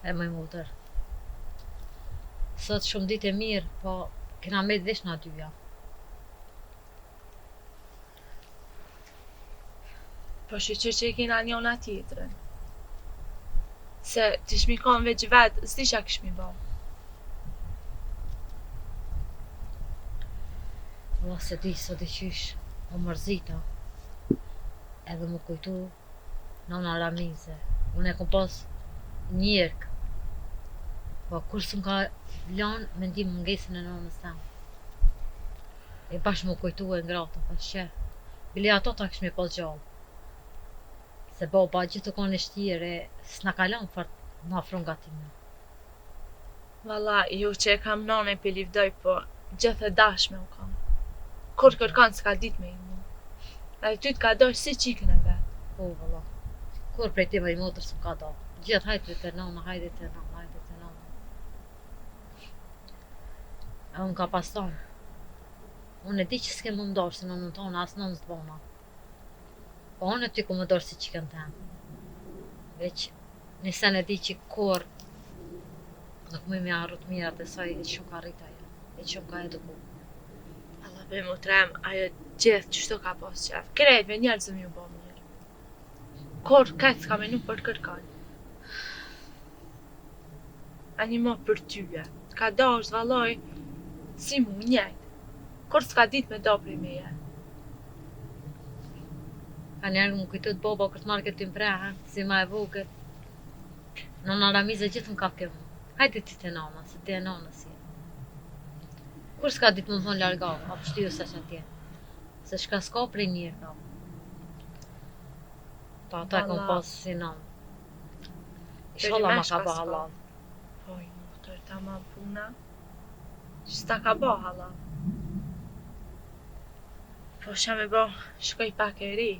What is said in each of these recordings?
E më mutër. Sot shumë ditë e mirë, po kena me vesh na dyja. Po shqyqyr që i kena njona tjetërën. Se të shmikon veç vetë, s'disha këshmi bo. Valla se di sot e qysh, o mërzita. Edhe më kujtu nona Ramize. Unë e kom pas njërk. Po kur s'm ka lanë me ndi mungesën e nonës tam. E bashkë më kujtu e ngrata, pas që bile ato ta kishme pas gjallë. Se baba gjithë të kone shtjere, s'na ka lanë fart ma afro nga time. Valla, ju që e kam none për livdoj, po gjithë e dashme u kam. Kur kërkan s'ka dit me i mu. Edhe ty t'ka dosh si qikën e vetë. Po, valla. Kur prej tima i motër s'm ka da. Gjithë hajde të nona, hajde të nona, hajde të nona. E unë ka pas thonë. Unë e di që s'kem më mdosh se nonën tonë, as nonës t'bona. Po unë e ty ku më dorë si qikën temë. Veç, një sen e di që kur nuk më i arrut mirat e saj, e shumë ka rrit ajo, e shumë ka eduku. Allah be mu trem, ajo gjithë qështu ka pas qef. Krejtve njerëzëm ju bo mirë. Kur këtë s'ka menu për kërkan. A një më për tyje. Ka dosh valoj si mu njejt. Kur s'ka dit me do prej meje. Ka njerë më kujtut boba kërtë marrë këtë imprehen, si ma e vogët. Nona Ramize gjithë më ka këmë. Hajde ti të nona, se ti e nona si. Kur s'ka ditë më thonë larga, a pështiju se që atje. Se shka s'ka prej njërë ka. Ta ata e kom pas si nonë. Ishala ma ka ba halal. Poj, muhtër ta ma puna. Që s'ta ka ba halal. Po shë me bo, shkoj pak e ri.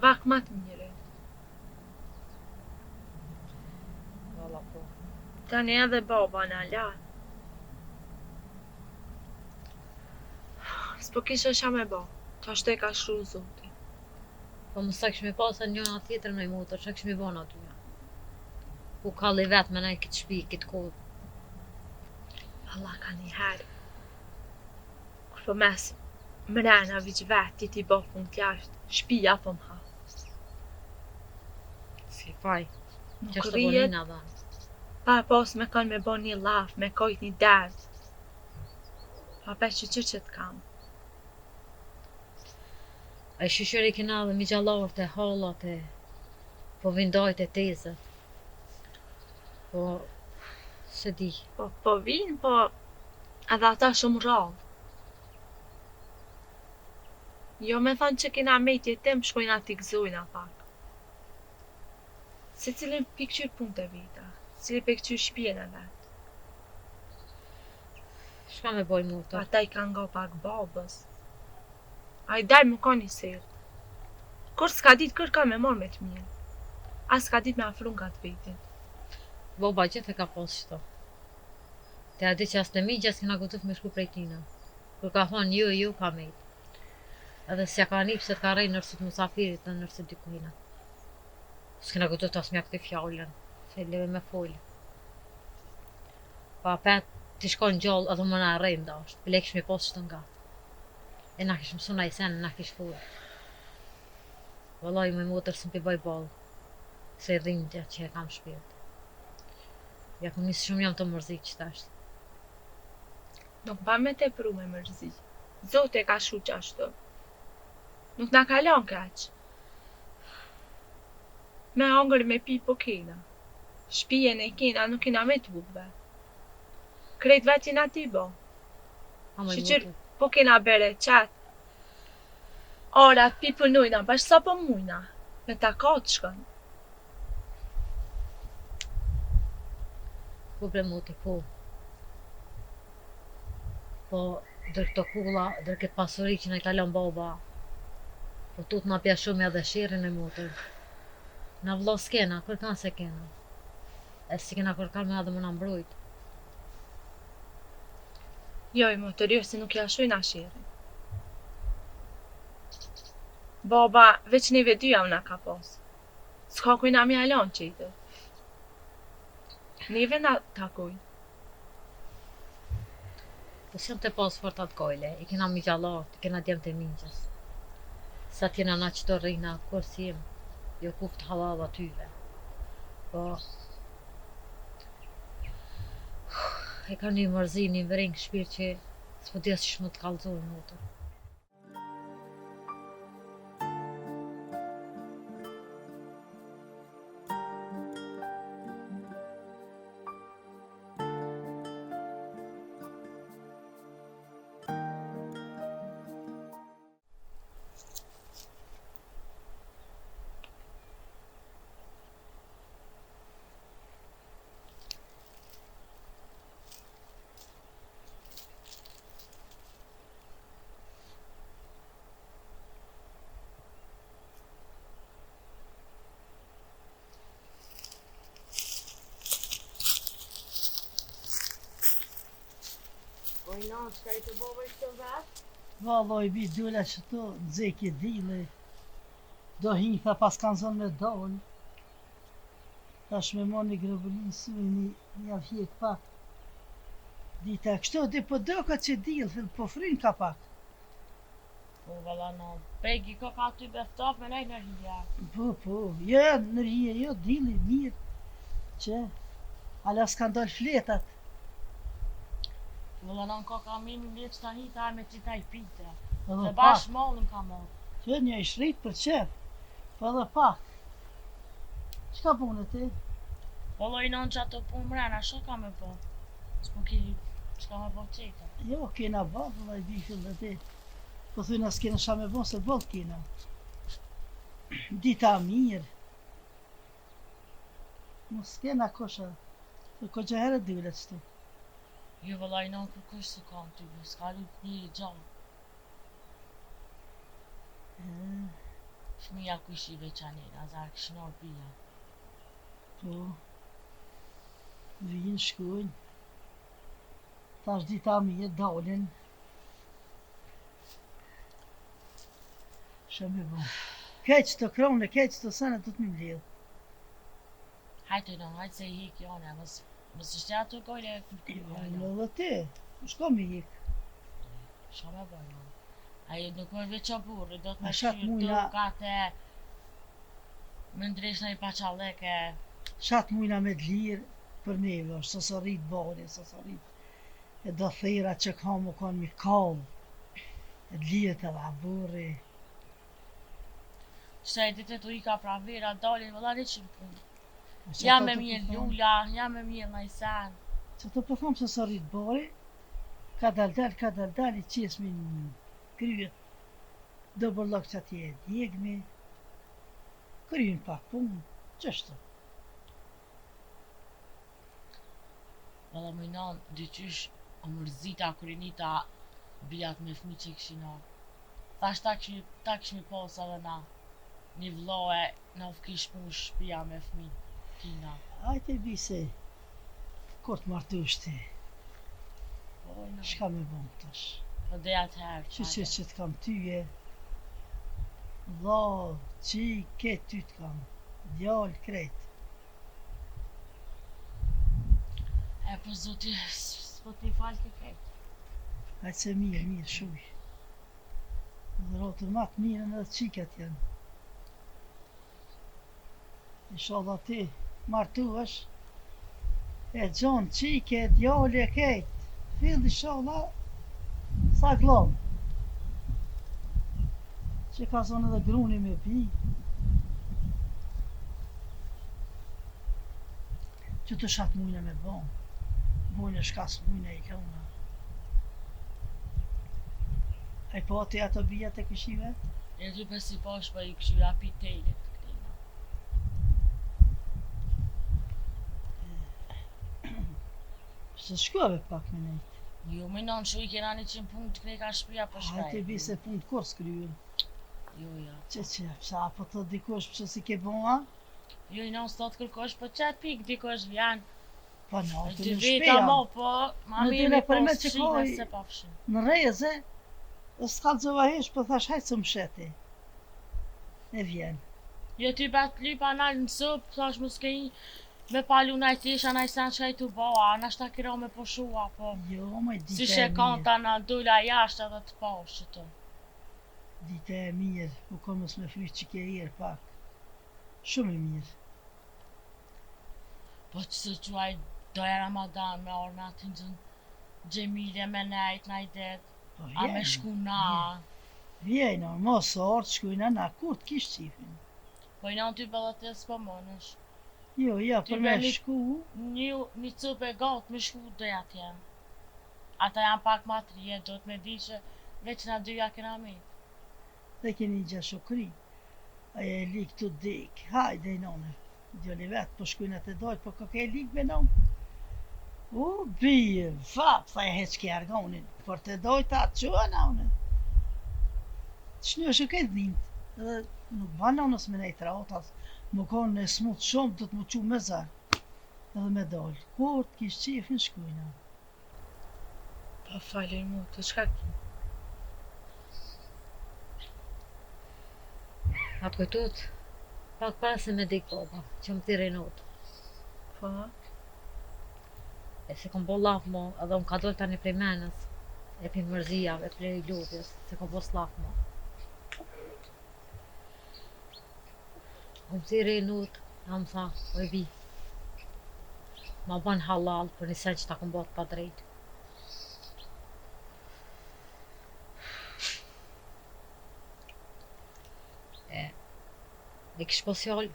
Vak ma të mire. Valla po. Tani edhe baba në la. S'po kisha shë me bo. Ta shte ka shru zoti. Po mësa këshme pas e njona tjetër në i mutër, që këshme bo në atyja. Ku kalli vetë me nej këtë shpi, këtë kodë. Allah ka një herë. Kur po mes mrena vich vetë ti bo pun t'jashtë, shpija po m'ha. Si faj, Nuk që është të rrijet, bonina dhe. pa pos me kon me bo një laf, me kojt një derdh. Pa pe që t'kam. A i shyshëri kina dhe mi gjallarët e hallat e po vindajt e tezët. Po, se di. Po vinë, po edhe ata shumë rallë. Jo me thonë që kina mejtje tim shkojna t'i gzojna pak. Se cilin pikqyr pun të vita, cili pikqyr shpjen e vetë. Shka me boj mu të? Ata i kanë nga pak babës. A i derë më ka një sirë. Kur s'ka dit kër ka me marrë me t'mjen. As s'ka dit me afru nga t'vetin. Boba gjithë e ka pas qëto. Te a di që as të migja s'kina gutuf me shku prej tina. Kur ka thonë ju ka mejt. Edhe s'ja ka nip se t'ka rej nërsit musafirit dhe nërsit dykujna. S'kina gutuf t'as mja këti fjallën. Se leve me folë. Pa pet t'i shkon gjallë edhe më na rej ndasht. Bile kishme pas qëto nga. E na kish mësuna i sen, na kish folë. Vallaj me motër s'm pi baj balë. Se i dhinjtja që e kam shpirt. Ja kom njësë shumë jam të mërzit që tashtë. Nuk ba me te pru me mërzi. Zote ka shu qashtu. Nuk na kalon kaq. Me hangër me pi po kena. Shpijen e kena nuk kena me t'vukve. Krejt vetin ati bo. Shqyqyr po kena bere qatë. Orat pi punujna, bash sa po mujna. Me ta katë shkën. Po bre moti, po. Po, dër këto kulla, dër këtë pasuri që në i kalon baba, po tut na pja shumë edhe shirin e motër. Na vlo s'kena, kërkan se kena. E si kena kërkan me edhe më na mbrojt. Jo, i motër, jo, se nuk ja shujna shirin. Baba, veç neve dyja na ka pos. S'ka kujna mi alon qejtë. Neve na takoj. Po s'jam të pas fort atë kojle, i kena mi gjallat, i kena djemë të minqës. Sa t'jena na qëto rejna, kur si jem, jo kuft halava tyve. Po, e ka një mërzi, një vëring shpirë që s'po dhja si shmë të kalzojnë në të. Ojna, qëka i të bove i këtë vetë? Valloj, bi dula që to, dzeki dile, do hinj, tha pas kanë zonë me dollë. Tash me mo një grëbullin sui, një avjek pak. Dita, kështu di po do ka që dilë, po frin ka pak. Po, valla no, pegi ko ka ty beftaf me nej në rrija. Po, jo, në rije, jo, dili, mirë, që, ala s'kan dollë fletat. Valla no, ko ka mimi mjetë që ta hita me qita i pite. Edhe Dhe pak, bash mollën ka morë. që një i shrit për qef, po edhe pak. Qka punë ti? Valla i non që ato punë mrena, shë ka me po? S'po ki, s'ka me po qita. Jo, kena bërë, valla i di fillë ti. Po thyna s'kena ша me bon, se bëllë kena. Dita mirë. Mos kena kosha. Ko gjë herë dylet qëtu. Jo, valla i non kërkush s'u kam ty, s'ka lut një i gjallë. Fëmija kush i veçanin, azar këshin orë pija. Po. Vinë, shkojnë. Tash dita mirë, dalin. Shë me bon. Keq të krone, keq të sene të të më mledhë. Hajtë i non, hajtë se i hik jone, mës është ato kojle e kërkryva. Në dhe ti, shko me hik. Qa me bërë, non? Ajo nuk më veqa burri, do të A me shat shyrë mujna- tukate, me ndresh në i paqaleke. Qatë mujna me t'lirë për neve, është sosarit bari, sosarit. E do thera që ka mu kanë mi kallë. E t'lirët edhe burri. Qësa e ditet u i ka pra vera, dalin, vëlla një që punë. A që Jam ato me të mjell po thonë- lula, jam me mjell najsan. Që të po thomë sosarit bari, ka dal, i qesmi në kryet. Do bërlok që atje e djegmi. Kryin pak punë, qështu. Valla më non, dyqysh, o mërzita, kërënita, bijat me fmi që i këshin orë. Thash ta këshmi posa dhe na, një vloe, na u fkish mu shpia me fmi, kina. Ajte bise, kur të martush ti, Po, i non, shka me bon tash. po dhe atëherë Që të kam tyje, dha, qi, ketë ty të kam, djallë, krejt. E po zoti, s'po t'i falë ke krejt. Ajtë se mirë, shuj. Dhe rotër matë mirën edhe qikat janë. Inshallah ti martuash, e gjonë, qike, djallë, e kejt. Fill inshallah, sa glom. Që ka zonë edhe gruni me pi. Që të shatë mujnë me bon. Mujnë shkas mujnë i këna. Ai po ti ato bijat e këshive? E dy për si posh për i këshu api tejlet këtina. Se shkove pak me nejtë. Jo, me non, shu i kena 100 punë të krejka shpia për shkaj. Hajte bi se punë të kors kryen. Jo, ja. Psa apo të dikush pëse si ke bon, a? Jo, i non, s'to të kërkosh për qatë pik, dikosh vjan. Pa në E atë dy në veta shpeja. mo, po, ma Në mirë dyne me për me pas që shina koj- se pa fshin. Në reze, e s'kallzova hesh, po thash hajtë së më sheti. E vjen. Jo, ty bat lypa nalë në sopë, thash mos ke Me palu na i tisha na i sen që i të boa, na shta kira me poshua, po. Jo, më dite Si e shekon mirë. ta na dula jashtë edhe të poshë që të. Dite e mirë, u komës me fryt që ke irë pak. Shumë e mirë. Po që se quaj doja Ramadan me orë me aty në Gjemilje me nejt na i det, Po a me shku na. Vjejnë, mos orë, shkujna na, kur të kishë qifin? Po i në ty bëllët e s'po mënësh. Jo, ja, Ty për me beli- shku, Një cupë e gotë me shku dhe atje. Ata janë pak ma trije, do të me di që veç na dyja kena mi. dhe keni gja shokri. Aja e lik të dik, hajde i none. Djoli vetë, po shkujna të dojtë, po ka e lik me nonë. U, bije, tha e heq ke argonin, por të dojtë atë që none. Shnjë është këtë dhimt, edhe nuk ban nonës me nejtë raotas, më konë në smut shumë, do të më qu me zarë, edhe me dollë. Kur të kishë qefin shkujna. Po falë mu, të shka ki? Atë kujtut, pak para se me dik baba, që më thiri not. Po, E se kom bo laf mo, edhe unë ka dollë tani prej menës, e pi mërzijave, prej lutjes, se kom bo slaf mo. Unë thiri not, a më tha, oj bi, ma ban halal për një sen që ta kom bot pa drejt. E kish po sjall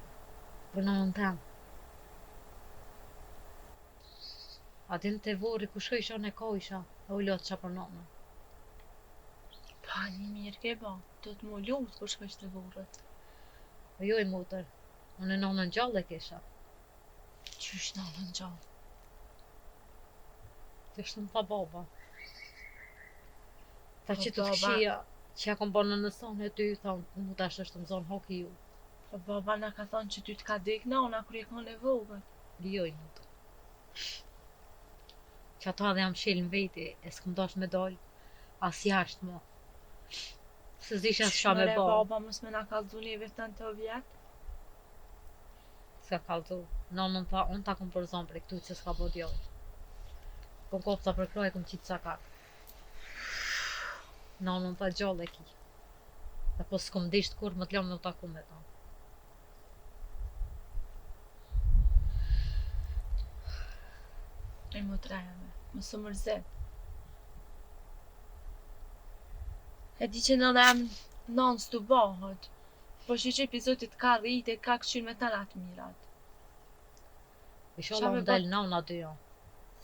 për nënën tem. A din të vori ku shkojsha në kojsha, e u lot qa për nënën. pa një mirë ke ba, do të mu lutë kur shkojsh të vorët. Po jo i mutër, unë e nënën gjallë e kisha. Qysh në në gjallë? Të shtë më tha baba. Ta Po që të baba- këshia, që ja kom bërë në nëson e ty, tha mu tash është më zonë hoki ju. Po baba na ka thonë që ty të ka dek nona kur je kon e vogël. Jo i mutër. Që ato edhe jam shilë në veti, e s'kom dash me dollë, as jashtë mo. Se zisha s'ka me Shmëre bo, baba mos me na kallzu neve të në të vjetë. s'ka kalzu. Nonën tha, unë ta kom për zonë për e këtu që s'ka bo djoj. Kom kopta për kroj, kom qitë sakak. Nonën tha gjallë e ki. Dhe po s'kom disht kur më t'lom në taku me ta. E mu të rejame, më së mërzet. E di që nëna jam nënë s'tu bëhët, po që që epizotit ka rritë e ka këshirë me talat mirat. Inshallah me unë del nona dy jo.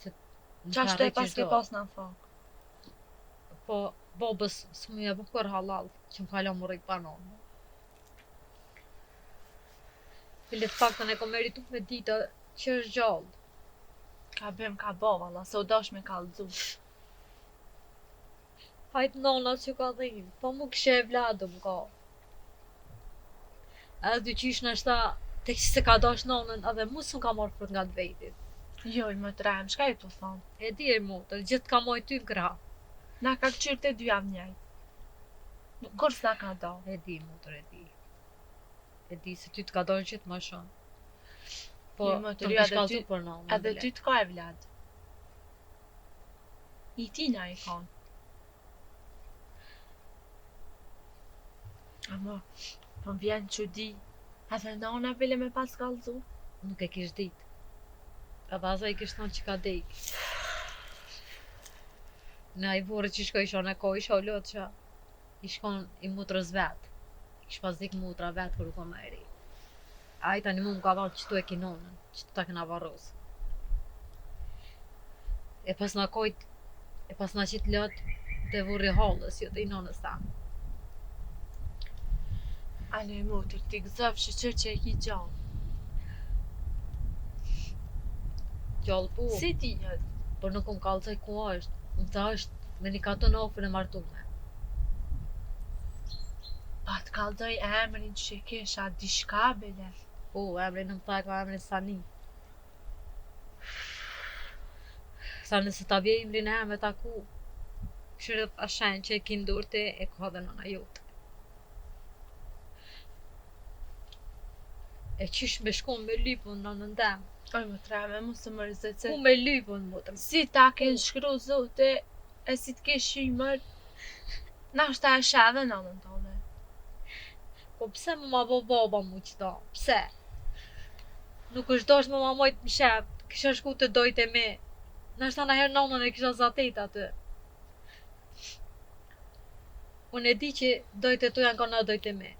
Se më Qa ka shte rrit pas qysh ke do. pas në fak? Po bobës s'mu je bukur halal, që më kalon më rrit pa nonë. File të faktën e kom meritu me dita që është gjallë. Ka bëm ka bo, valla, se u dash me kallzu. Hajt nona që ka dhimë, po mu këshe e vladë më ka. Edhe dy qysh në shta, tek që se ka dash nonën, edhe mu s'm ka marrë për nga të vetit. Joj, më të rejmë, shka e të thonë? E di e mutër, gjithë ka moj ty në gra. Na ka këqyrë të dy javë njajtë. Kur s'na ka do? E di mutër, e di. E di se ty të ka dash gjithë më shumë. Po, Jo, të motër, më jo, kishka edhe ty- për nonën. Edhe bile. ty të ka e vlad. I ti na i kanë. Ama, po m'vjen që di, edhe nona bile me pas kallzu. Nuk e kish dit. Edhe asa i kish thonë që ka dek. Në ai vorë që shkoj shon e ko, isha o lot që i shkon i mutrës vetë. Ish pas dik mutra vetë kër u kom e ri. A i tani mu më ka thonë që tu e kinonën, që tu ta kena varros. E pas na kojt, e pas na qit lot të vurri hollës, jo të i nonës ta. Ale e mutër, ti gëzëv shqyqër që e ki gjallë. Gjallë pu, Si ti jët? por nuk më kallëzoj ku është. Më tha është me një katon ofën e martume. Pa të kallzoj emrin që e kesha, di shka bile. Po, emri në më tha e ka emrin Sani. Sa nëse ta vje imrin e me ta ku, këshirët ashen që e ki ndur ti, e ka dhe nëna jote. E qysh me shkon me lypun në nëndem, Oj, më treme, mu së më rëzët se... Ku me lypën, motër? Si ta kënë shkru zote, e si t'ke shymër, na shta e shedhe nënën tone. Po pse më ma bo baba mu qëta? Pse? Nuk është dosh më ma mojt më shep, kisha shku të dojt e me. Nashta na herë nonën e kisha zatet aty. Unë e di që dojt e tu janë kona dojt e me.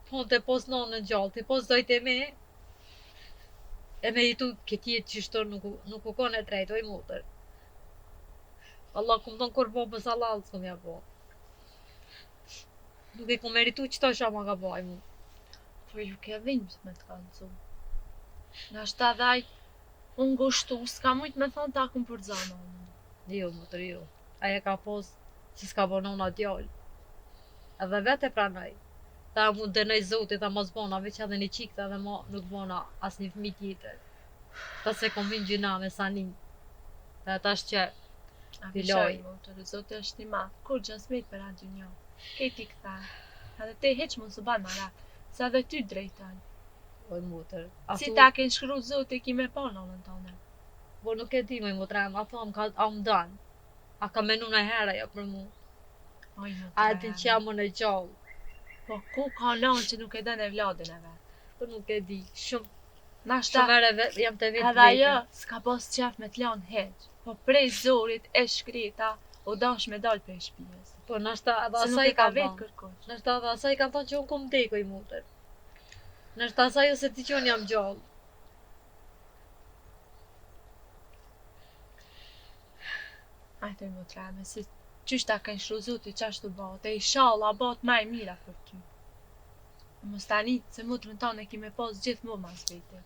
Po të pos nonën gjallë, të pos dojt e me, e me i tu këtë jetë që shtor nuk u kone drejt, oj motër. Allah ku më thonë kur babës halal s'kom ja bo. Nuk e ku meritu qëto shama ka baj mu. Po ju ke dhimbë me të kanë cu. Na shta dhaj, unë gushtu, s'ka mujt me thonë ta kun për zana. Jo, motër, jo. Aja ka pos që s'ka bo nona djallë. Edhe vete pranoj. Ta mu dënoj zotit, ta mos bona, veç edhe një qikta dhe ma nuk bona as një fmi tjetër. Ta se kom vinë gjyna me sanin. Ta tash që A Filoj. vishoj, motër, zote është një madhë, kur gjën smit për atë gjynjo. Keti këta, edhe te heq mund së banë marak, sa dhe ty drejton. oj motër. Si ta kënë shkru zote ki me pa nonën tone. Po nuk e di, moj motër, a thom ka a më dan. A ka menu në herë ajo për mu. Oj, motër, A e din që jam unë e gjallë. po ku ka nonë që nuk e dën e vladin e vetë. Po nuk e di. Shumë Na shta, mere jam të vetë edhe ajo s'ka pos qef me t'lan heq, po prej zorit e shkreta, u dash me dal prej shpijës. Po nashta edhe Se nuk asaj e ka ka vetë thonë. kërkosh. Nashta edhe asaj ka thonë që unë kom dekoj motër. Nashta asaj ose ti që unë jam gjallë. Ajte më treme, si qysh ta kënë shru zoti qashtu bate, i shala bat ma e mira për ty. Mos tani, se mutrën tane kime pas gjithë mu mas vete.